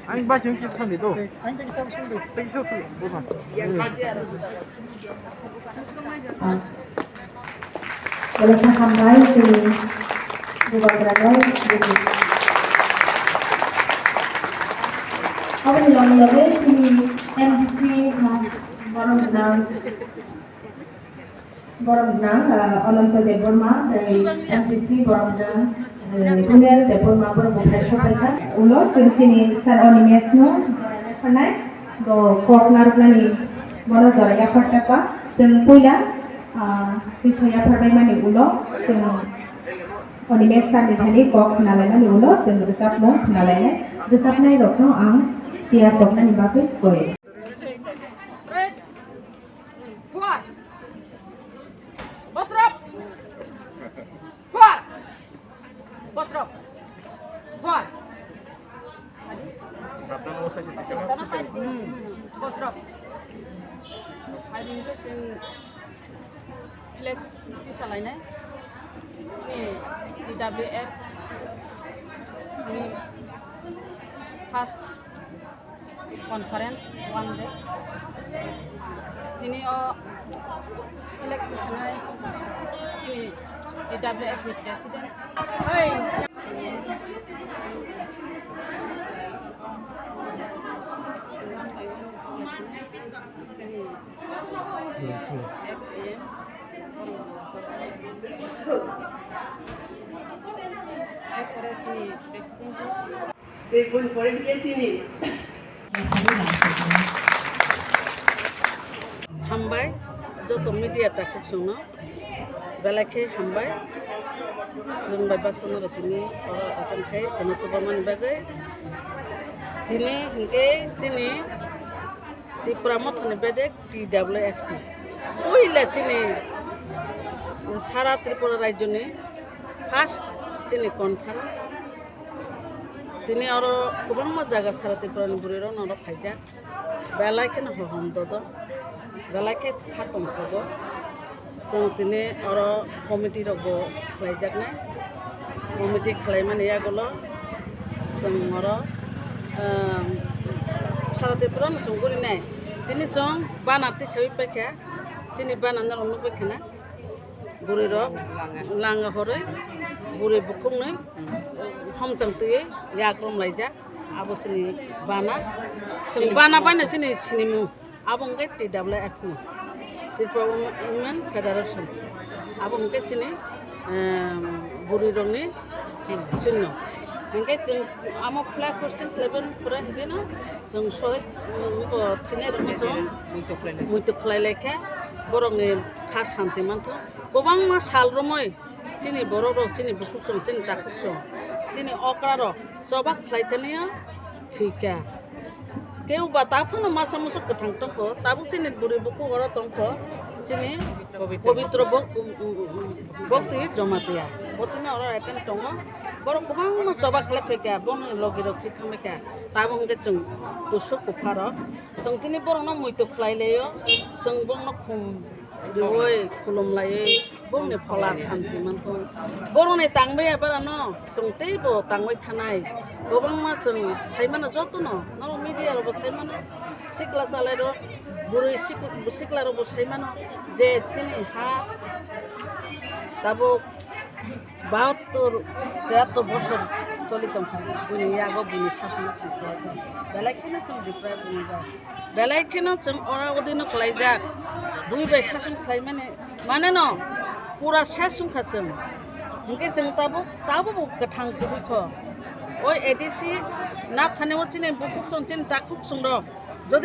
Anh ba chứng thân thì đâu? Anh take sao xuống được. Tính số sự bố phạt. Boleh saya tambah di dua berada di apa ni lagi di MDC Boromdang Olympia de Burma dari MDC Boromdang Junior de Burma berbuka mereka ulo sini san animasno kanai do kornar nani mono jaya pertapa jengpuila Pisaya permainan ulo jeng animasi di kok nalainya ulo jeng resap mo nalainya resapnya dokno ang tiap dokna nibape koe. Flag disalahnya ini di WF ini first conference one day ini flag disalahnya ini di WF with president. Hey. XM Hambai joto media takuk sono belake hambai sun babak sono ratini akan kai sono subaman bagai sini hingke sini di pramot hane bedek di WFT ওইলা চিনি সারা Tripura রাজ্যনে first চিনি conference তিনি আরো গোबां জায়গা সারা ত্রিপুরানি বুড়ির নর ফাইজা বেলাইকে হহম দদ বেলাইকে খাতম থব जों তিনি আরো কমিটি রগো খাইজাক না কমিটি খাইমানে আগলো जों আরো সারা ত্রিপুরা जों গুরি নাই তিনি जों বানাতে সই পাইখা sini banan dalam nupe kena buri ro langa hore buri bukung ne hom jamti ya krom laija abo sini bana sini mu abong ke TWF ni Tripura Women Federation abong ke sini buri ro ni sinno hingke jeng amo flag hosting eleven pura hingena jeng sohit ko thine ro jeng muito khlai lekha borongni kha shanti mantho goबां ma sal romoi chini borok rok chini bukuk song chini takuk song chini okra ro sobak khlaitaniya thika keu ba taphono masa musuk kathang tongkho tabu chini buri bukuk oro tongkho chini pavitra bhakti jomatiya botini oro eten tongo borok goबां ma sobak khlaipeka bon logi rok thikhameka tabu hingke chung tusuk kupharo song tini borok no muito khlaileyo song bong no khum dioi khulum lai bong ne phola shanti manto borok ne tangbai abara no song tei bo tangbai thanai goबां ma song saimano joto no no media ro saimano sikla salai ro buri sikla ro saimano je chini ha tabo 72 বছর চলিত বুনি আগো বুনি শাসন বেলাইখানে जों deprive বুনিবা বেলাইখানে जों অরা অদিন কলাইজাক দুই by শাসন খাই মানে ন পুরা শাসন খাসম হংকে जों তাবো গথাং কুবিখ ওই এডিসি না থানেও চিনে বুকুক जों চিন তাকুক संग